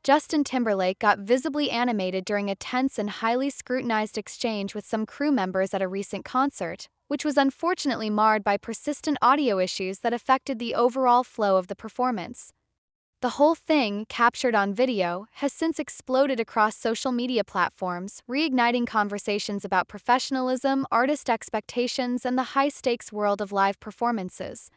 Justin Timberlake got visibly animated during a tense and highly scrutinized exchange with some crew members at a recent concert, which was unfortunately marred by persistent audio issues that affected the overall flow of the performance. The whole thing, captured on video, has since exploded across social media platforms, reigniting conversations about professionalism, artist expectations, and the high-stakes world of live performances.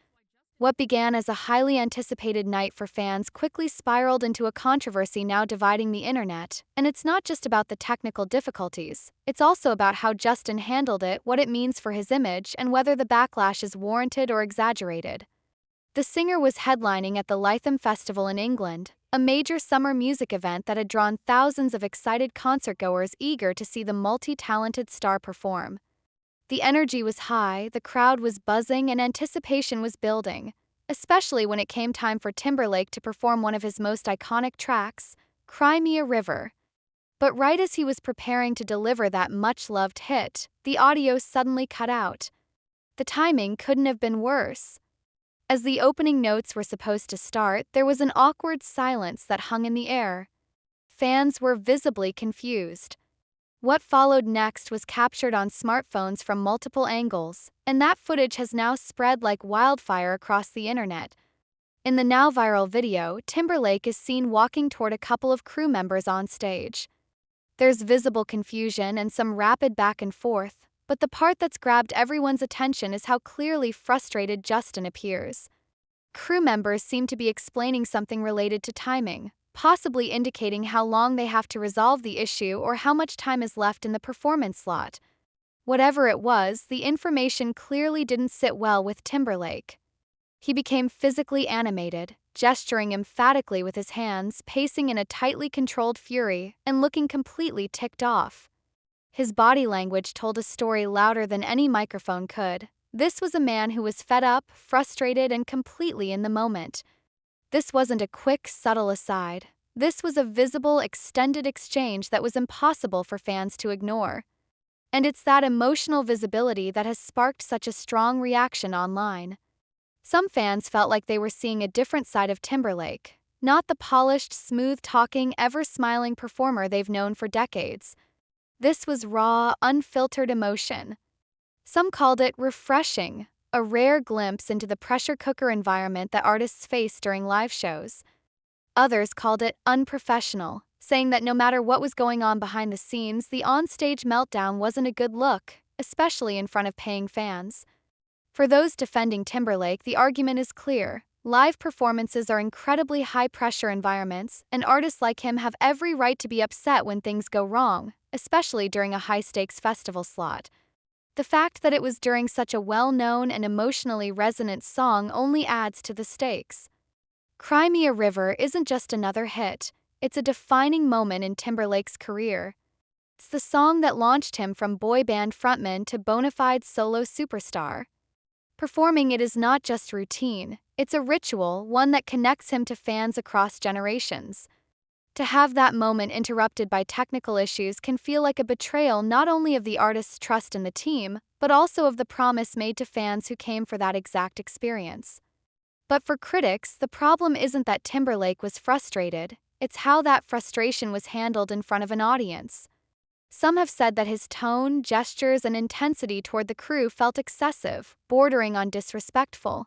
What began as a highly anticipated night for fans quickly spiraled into a controversy now dividing the internet, and it's not just about the technical difficulties, it's also about how Justin handled it, what it means for his image, and whether the backlash is warranted or exaggerated. The singer was headlining at the Lytham Festival in England, a major summer music event that had drawn thousands of excited concertgoers eager to see the multi-talented star perform. The energy was high, the crowd was buzzing, and anticipation was building, especially when it came time for Timberlake to perform one of his most iconic tracks, Cry Me a River. But right as he was preparing to deliver that much-loved hit, the audio suddenly cut out. The timing couldn't have been worse. As the opening notes were supposed to start, there was an awkward silence that hung in the air. Fans were visibly confused. What followed next was captured on smartphones from multiple angles, and that footage has now spread like wildfire across the internet. In the now viral video, Timberlake is seen walking toward a couple of crew members on stage. There's visible confusion and some rapid back and forth, but the part that's grabbed everyone's attention is how clearly frustrated Justin appears. Crew members seem to be explaining something related to timing, possibly indicating how long they have to resolve the issue or how much time is left in the performance slot. Whatever it was, the information clearly didn't sit well with Timberlake. He became physically animated, gesturing emphatically with his hands, pacing in a tightly controlled fury, and looking completely ticked off. His body language told a story louder than any microphone could. This was a man who was fed up, frustrated, and completely in the moment. This wasn't a quick, subtle aside. This was a visible, extended exchange that was impossible for fans to ignore. And it's that emotional visibility that has sparked such a strong reaction online. Some fans felt like they were seeing a different side of Timberlake, not the polished, smooth-talking, ever-smiling performer they've known for decades. This was raw, unfiltered emotion. Some called it refreshing, a rare glimpse into the pressure cooker environment that artists face during live shows. Others called it unprofessional, saying that no matter what was going on behind the scenes, the on-stage meltdown wasn't a good look, especially in front of paying fans. For those defending Timberlake, the argument is clear. Live performances are incredibly high-pressure environments, and artists like him have every right to be upset when things go wrong, especially during a high-stakes festival slot. The fact that it was during such a well-known and emotionally resonant song only adds to the stakes. Cry Me a River isn't just another hit, it's a defining moment in Timberlake's career. It's the song that launched him from boy band frontman to bona fide solo superstar. Performing it is not just routine, it's a ritual, one that connects him to fans across generations. To have that moment interrupted by technical issues can feel like a betrayal not only of the artist's trust in the team, but also of the promise made to fans who came for that exact experience. But for critics, the problem isn't that Timberlake was frustrated, it's how that frustration was handled in front of an audience. Some have said that his tone, gestures, and intensity toward the crew felt excessive, bordering on disrespectful.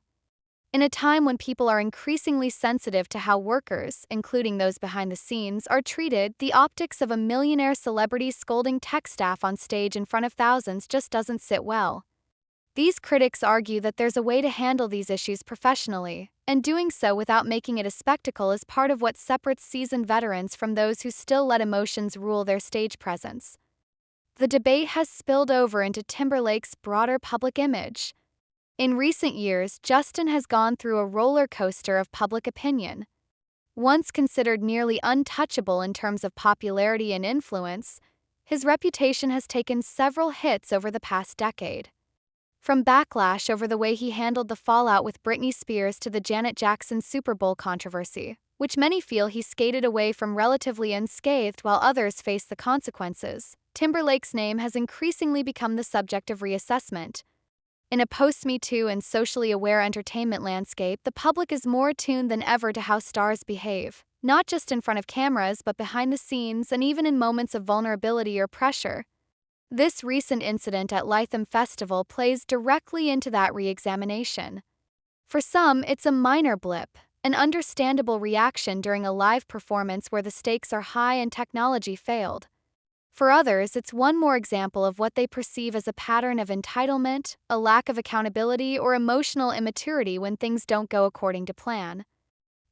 In a time when people are increasingly sensitive to how workers, including those behind the scenes, are treated, the optics of a millionaire celebrity scolding tech staff on stage in front of thousands just doesn't sit well. These critics argue that there's a way to handle these issues professionally, and doing so without making it a spectacle is part of what separates seasoned veterans from those who still let emotions rule their stage presence. The debate has spilled over into Timberlake's broader public image. In recent years, Justin has gone through a roller coaster of public opinion. Once considered nearly untouchable in terms of popularity and influence, his reputation has taken several hits over the past decade. From backlash over the way he handled the fallout with Britney Spears to the Janet Jackson Super Bowl controversy, which many feel he skated away from relatively unscathed while others face the consequences, Timberlake's name has increasingly become the subject of reassessment. In a post-Me Too and socially aware entertainment landscape, the public is more attuned than ever to how stars behave, not just in front of cameras but behind the scenes and even in moments of vulnerability or pressure. This recent incident at Lytham Festival plays directly into that re-examination. For some, it's a minor blip, an understandable reaction during a live performance where the stakes are high and technology failed. For others, it's one more example of what they perceive as a pattern of entitlement, a lack of accountability, or emotional immaturity when things don't go according to plan.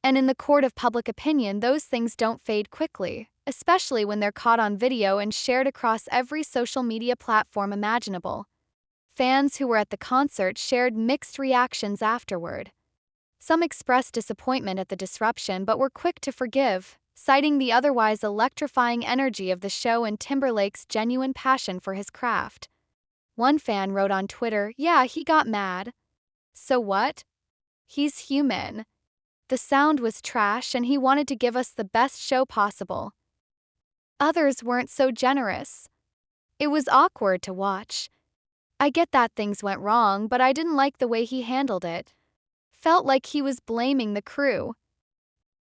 And in the court of public opinion, those things don't fade quickly, especially when they're caught on video and shared across every social media platform imaginable. Fans who were at the concert shared mixed reactions afterward. Some expressed disappointment at the disruption but were quick to forgive, citing the otherwise electrifying energy of the show and Timberlake's genuine passion for his craft. One fan wrote on Twitter, "Yeah, he got mad. So what? He's human. The sound was trash and he wanted to give us the best show possible." Others weren't so generous. "It was awkward to watch. I get that things went wrong, but I didn't like the way he handled it. Felt like he was blaming the crew."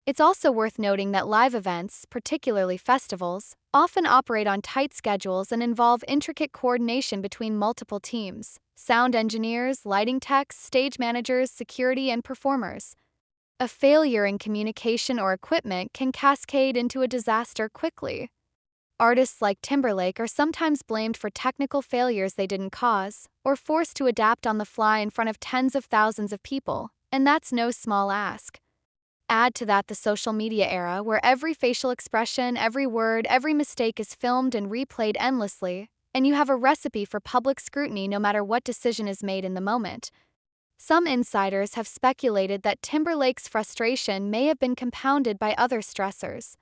It's also worth noting that live events, particularly festivals, often operate on tight schedules and involve intricate coordination between multiple teams: sound engineers, lighting techs, stage managers, security, and performers. A failure in communication or equipment can cascade into a disaster quickly. Artists like Timberlake are sometimes blamed for technical failures they didn't cause, or forced to adapt on the fly in front of tens of thousands of people, and that's no small ask. Add to that the social media era where every facial expression, every word, every mistake is filmed and replayed endlessly, and you have a recipe for public scrutiny no matter what decision is made in the moment. Some insiders have speculated that Timberlake's frustration may have been compounded by other stressors.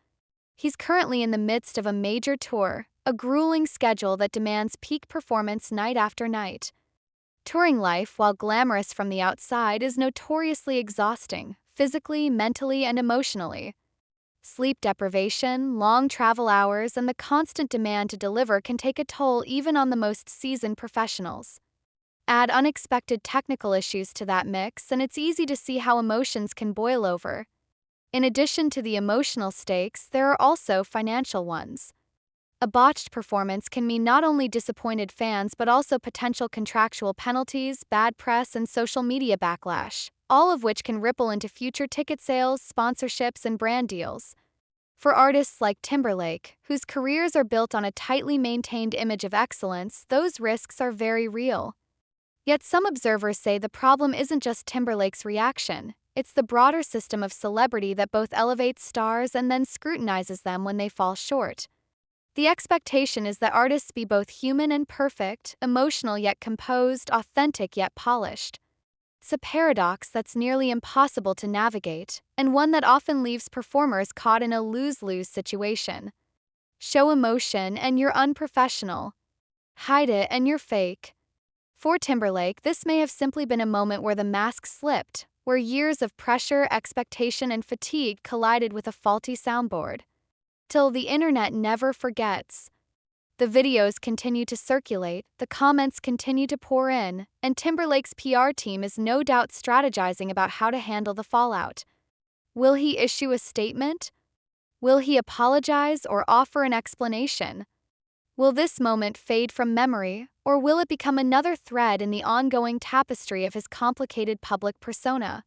He's currently in the midst of a major tour, a grueling schedule that demands peak performance night after night. Touring life, while glamorous from the outside, is notoriously exhausting, physically, mentally, and emotionally. Sleep deprivation, long travel hours, and the constant demand to deliver can take a toll even on the most seasoned professionals. Add unexpected technical issues to that mix, and it's easy to see how emotions can boil over. In addition to the emotional stakes, there are also financial ones. A botched performance can mean not only disappointed fans but also potential contractual penalties, bad press, and social media backlash, all of which can ripple into future ticket sales, sponsorships, and brand deals. For artists like Timberlake, whose careers are built on a tightly maintained image of excellence, those risks are very real. Yet some observers say the problem isn't just Timberlake's reaction, it's the broader system of celebrity that both elevates stars and then scrutinizes them when they fall short. The expectation is that artists be both human and perfect, emotional yet composed, authentic yet polished. It's a paradox that's nearly impossible to navigate, and one that often leaves performers caught in a lose-lose situation. Show emotion and you're unprofessional. Hide it and you're fake. For Timberlake, this may have simply been a moment where the mask slipped, where years of pressure, expectation, and fatigue collided with a faulty soundboard. Till the internet never forgets. The videos continue to circulate, the comments continue to pour in, and Timberlake's PR team is no doubt strategizing about how to handle the fallout. Will he issue a statement? Will he apologize or offer an explanation? Will this moment fade from memory, or will it become another thread in the ongoing tapestry of his complicated public persona?